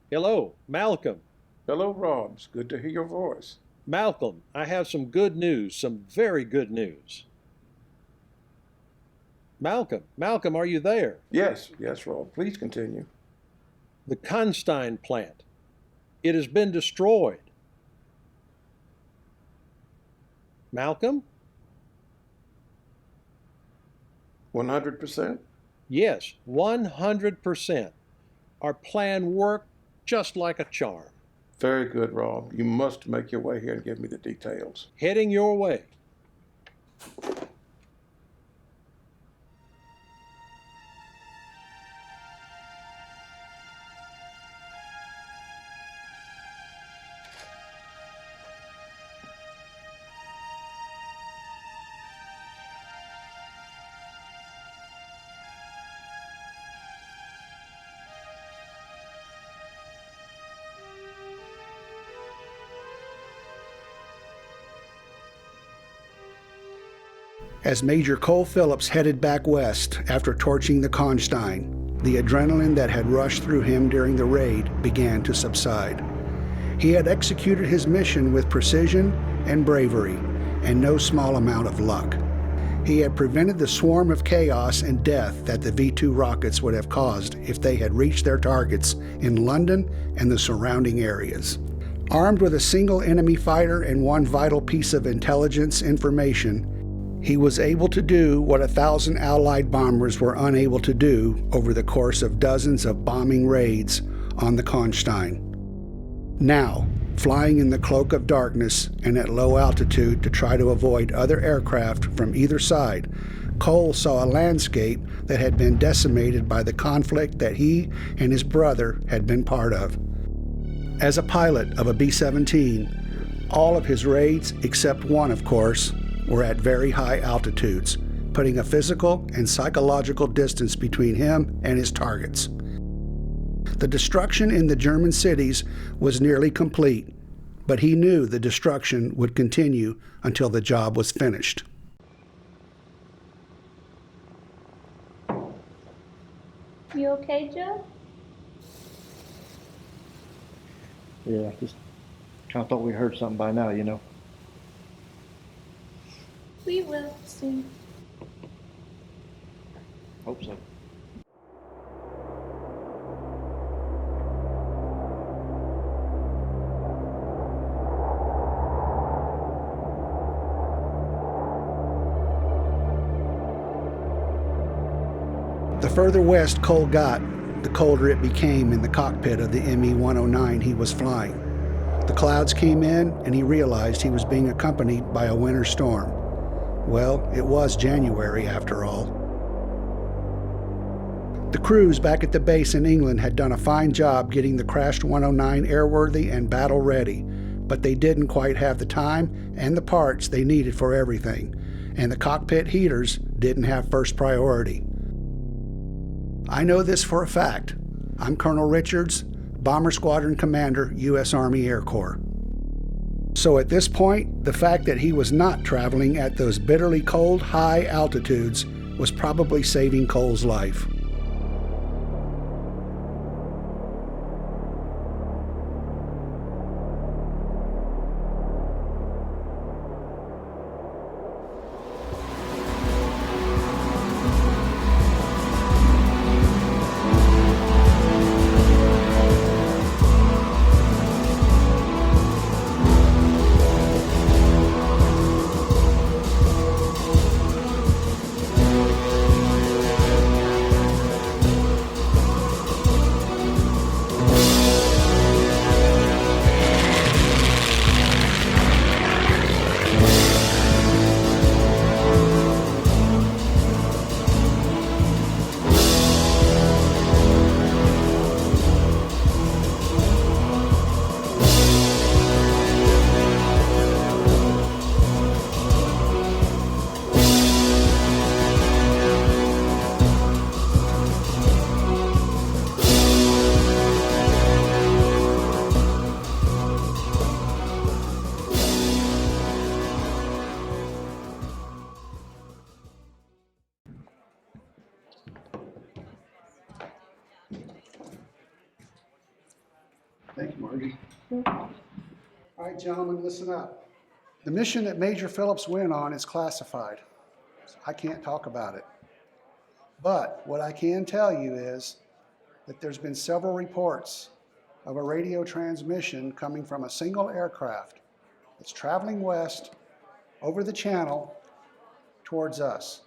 Hello, Malcolm. Hello, Rob. It's good to hear your voice. Malcolm, I have some good news, some very good news. Malcolm, are you there? Yes, Rob. Please continue. The Constein plant. It has been destroyed. Malcolm? 100%? Yes, 100%. Our plan worked just like a charm. Very good, Rob. You must make your way here and give me the details. Heading your way. As Major Cole Phillips headed back west after torching the Constein, the adrenaline that had rushed through him during the raid began to subside. He had executed his mission with precision and bravery, and no small amount of luck. He had prevented the swarm of chaos and death that the V-2 rockets would have caused if they had reached their targets in London and the surrounding areas. Armed with a single enemy fighter and one vital piece of intelligence information, he was able to do what 1,000 Allied bombers were unable to do over the course of dozens of bombing raids on the Constein. Now, flying in the cloak of darkness and at low altitude to try to avoid other aircraft from either side, Cole saw a landscape that had been decimated by the conflict that he and his brother had been part of. As a pilot of a B-17, all of his raids, except one of course, were at very high altitudes, putting a physical and psychological distance between him and his targets. The destruction in the German cities was nearly complete, but he knew the destruction would continue until the job was finished. You okay, Joe? Yeah, just kind of thought we heard something by now, you know. We will soon. Hope so. The further west Cole got, the colder it became in the cockpit of the ME-109 he was flying. The clouds came in, and he realized he was being accompanied by a winter storm. Well, it was January after all. The crews back at the base in England had done a fine job getting the crashed 109 airworthy and battle ready, but they didn't quite have the time and the parts they needed for everything, and the cockpit heaters didn't have first priority. I know this for a fact. I'm Colonel Richards, Bomber Squadron Commander, U.S. Army Air Corps. So at this point, the fact that he was not traveling at those bitterly cold, high altitudes was probably saving Cole's life. Thank you, Margie. All right, gentlemen, listen up. The mission that Major Phillips went on is classified. I can't talk about it. But what I can tell you is that there's been several reports of a radio transmission coming from a single aircraft that's traveling west over the channel towards us.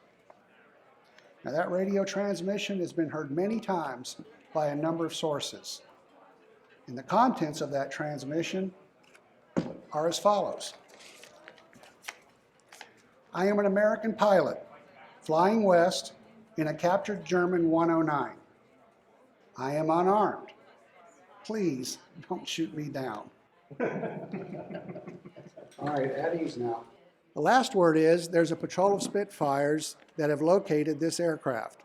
Now, that radio transmission has been heard many times by a number of sources. And the contents of that transmission are as follows. I am an American pilot flying west in a captured German 109. I am unarmed. Please don't shoot me down. All right, at ease now. The last word is there's a patrol of Spitfires that have located this aircraft.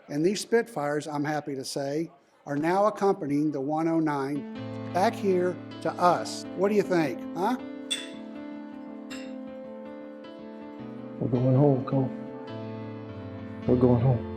And these Spitfires, I'm happy to say, are now accompanying the 109 back here to us. What do you think, huh? We're going home, Cole. We're going home.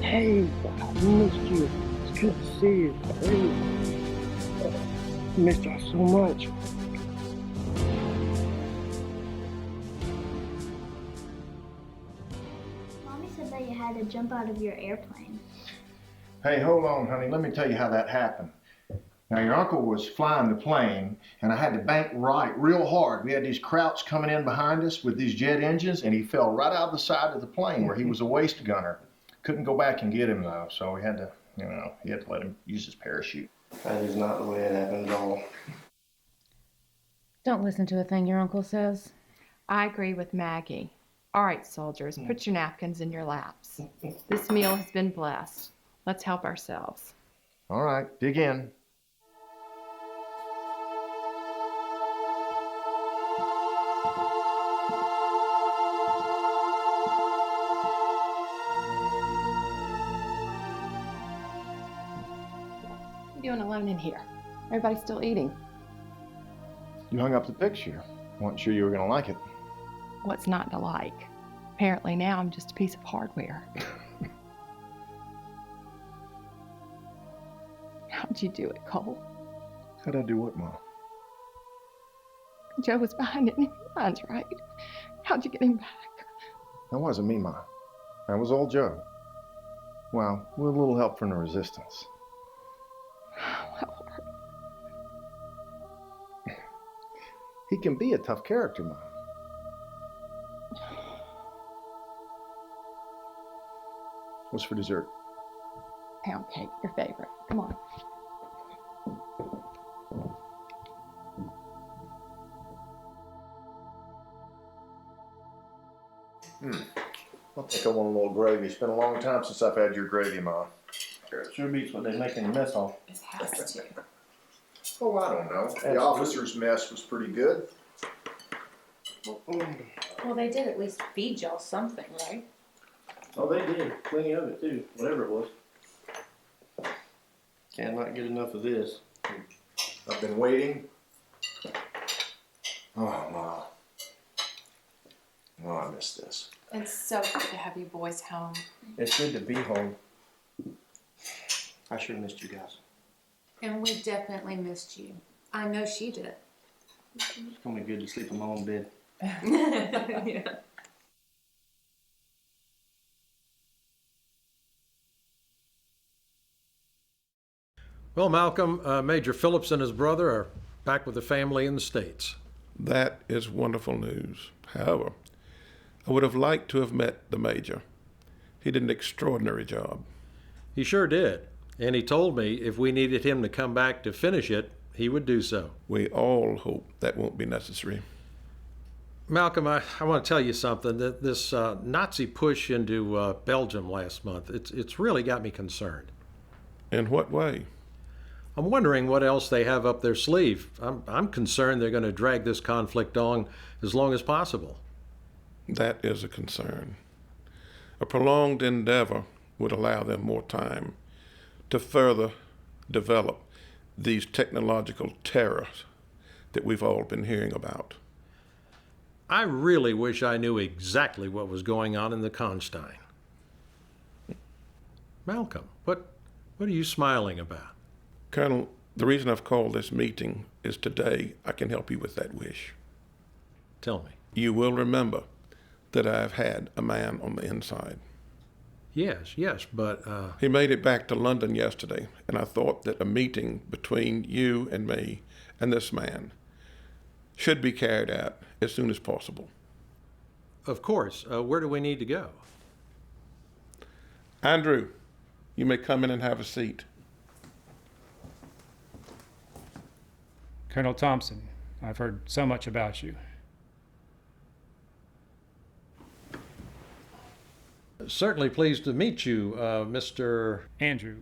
Hey, I missed you. It's good to see you. Hey, I missed y'all so much. Mommy said that you had to jump out of your airplane. Hey, hold on, honey. Let me tell you how that happened. Now, your uncle was flying the plane, and I had to bank right real hard. We had these Krauts coming in behind us with these jet engines, and he fell right out of the side of the plane where he was a waist gunner. Couldn't go back and get him, though, so we had to, he had to let him use his parachute. That is not the way it happened at all. Don't listen to a thing your uncle says. I agree with Maggie. All right, soldiers, put your napkins in your laps. This meal has been blessed. Let's help ourselves. All right, dig in. What are you doing alone in here? Everybody's still eating. You hung up the picture. Wasn't sure you were going to like it. What's not to like? Apparently now I'm just a piece of hardware. How'd you do it, Cole? How'd I do what, Mom? Joe was behind it in your lines, right? How'd you get him back? That wasn't me, Mom. That was old Joe. Well, with a little help from the resistance. Well, he can be a tough character, Mom. What's for dessert? pound cake, your favorite. Come on. I think I want a little gravy. It's been a long time since I've had your gravy, Ma. Sure beats what they make in the mess hall. It has to. Oh, I don't know. The officer's mess was pretty good. Well, they did at least feed y'all something, right? Oh, they did. Plenty of it, too. Whatever it was. Cannot get enough of this. I've been waiting. Oh, Ma. Oh, I miss this. It's so good to have you boys home. It's good to be home. I sure missed you guys. And we definitely missed you. I know she did. It's gonna be good to sleep in my own bed. Yeah. Well, Malcolm, Major Phillips and his brother are back with the family in the States. That is wonderful news. However, I would have liked to have met the Major. He did an extraordinary job. He sure did. And he told me if we needed him to come back to finish it, he would do so. We all hope that won't be necessary. Malcolm, I want to tell you something. This Nazi push into Belgium last month, it's really got me concerned. In what way? I'm wondering what else they have up their sleeve. I'm concerned they're going to drag this conflict on as long as possible. That is a concern. A prolonged endeavor would allow them more time to further develop these technological terrors that we've all been hearing about. I really wish I knew exactly what was going on in the Constein. Malcolm, what are you smiling about? Colonel, the reason I've called this meeting is today I can help you with that wish. Tell me. You will remember that I've had a man on the inside. Yes, but... He made it back to London yesterday, and I thought that a meeting between you and me and this man should be carried out as soon as possible. Of course. Where do we need to go? Andrew, you may come in and have a seat. Colonel Thompson, I've heard so much about you. Certainly pleased to meet you, Mr. Andrew.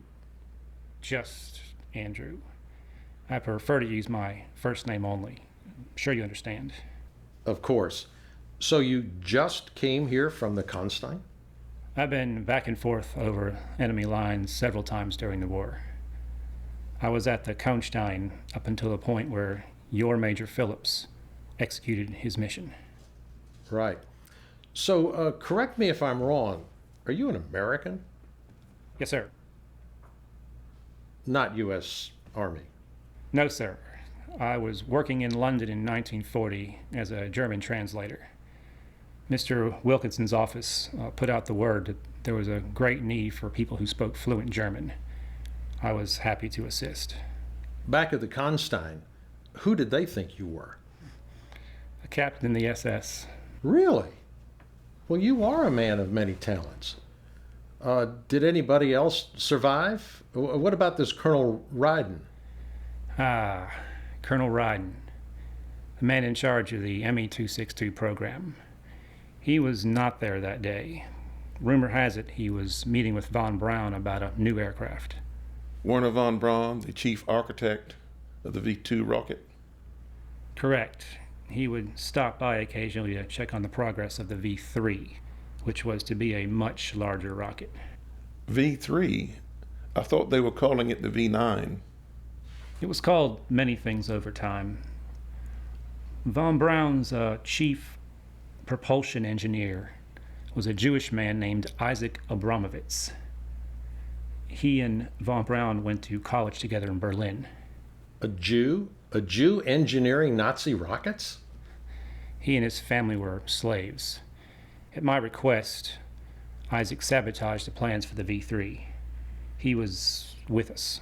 Just Andrew. I prefer to use my first name only. I'm sure you understand. Of course. So you just came here from the Constein? I've been back and forth over enemy lines several times during the war. I was at the Constein up until the point where your Major Phillips executed his mission. Right. So, correct me if I'm wrong. Are you an American? Yes, sir. Not U.S. Army? No, sir. I was working in London in 1940 as a German translator. Mr. Wilkinson's office put out the word that there was a great need for people who spoke fluent German. I was happy to assist. Back at the Constein, who did they think you were? A captain in the SS. Really? Well, you are a man of many talents. Did anybody else survive? What about this Colonel Ryden? Ah, Colonel Ryden, the man in charge of the ME-262 program. He was not there that day. Rumor has it he was meeting with von Braun about a new aircraft. Werner von Braun, the chief architect of the V-2 rocket? Correct. He would stop by occasionally to check on the progress of the V-3, which was to be a much larger rocket. V-3? I thought they were calling it the V-9. It was called many things over time. Von Braun's chief propulsion engineer was a Jewish man named Isaac Abramovitz. He and von Braun went to college together in Berlin. A Jew? A Jew engineering Nazi rockets? He and his family were slaves. At my request, Isaac sabotaged the plans for the V-3. He was with us.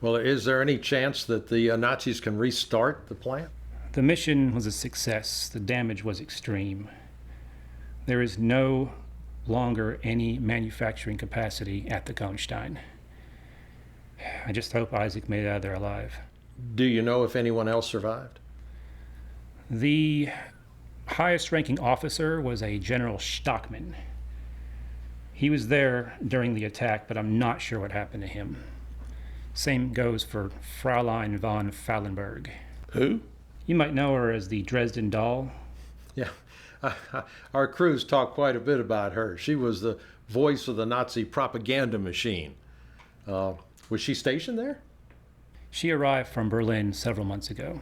Well, is there any chance that the Nazis can restart the plant? The mission was a success. The damage was extreme. There is no longer any manufacturing capacity at the Constein. I just hope Isaac made it out of there alive. Do you know if anyone else survived? The highest ranking officer was a General Stockman. He was there during the attack, but I'm not sure what happened to him. Same goes for Fraulein von Fallenberg. Who? You might know her as the Dresden Doll. Yeah, our crews talked quite a bit about her. She was the voice of the Nazi propaganda machine. Was she stationed there? She arrived from Berlin several months ago.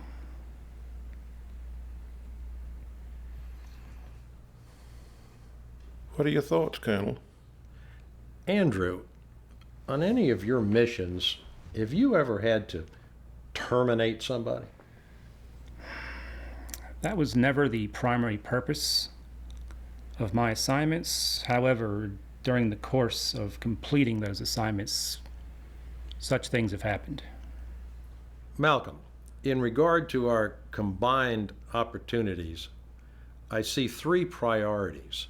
What are your thoughts, Colonel? Andrew, on any of your missions, have you ever had to terminate somebody? That was never the primary purpose of my assignments. However, during the course of completing those assignments, such things have happened. Malcolm, in regard to our combined opportunities, I see 3 priorities.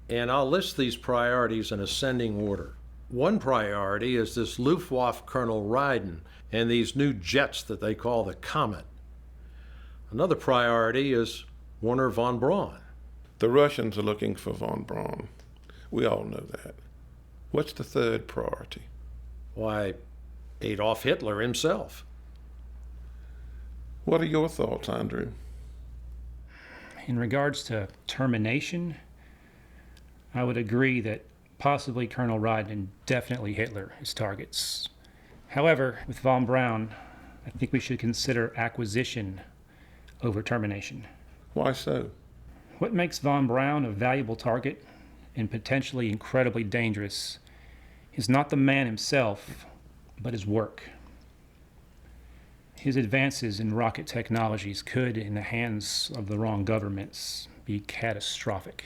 And I'll list these priorities in ascending order. One priority is this Luftwaffe Colonel Ryden and these new jets that they call the Comet. Another priority is Werner von Braun. The Russians are looking for von Braun. We all know that. What's the third priority? Why, Adolf Hitler himself. What are your thoughts, Andrew? In regards to termination, I would agree that possibly Colonel Ryden and definitely Hitler as targets. However, with von Braun, I think we should consider acquisition over termination. Why so? What makes von Braun a valuable target and potentially incredibly dangerous is not the man himself, but his work. His advances in rocket technologies could, in the hands of the wrong governments, be catastrophic.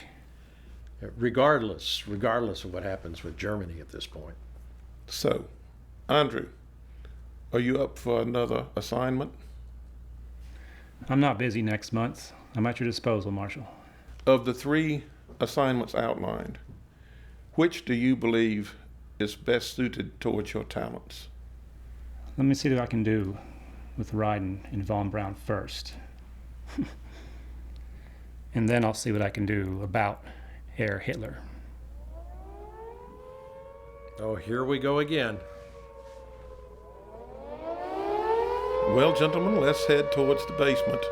Regardless of what happens with Germany at this point. So, Andrew, are you up for another assignment? I'm not busy next month. I'm at your disposal, Marshal. Of the 3 assignments outlined, which do you believe is best suited towards your talents? Let me see what I can do with Ryden and von Braun first. And then I'll see what I can do about Herr Hitler. Oh, here we go again. Well, gentlemen, let's head towards the basement.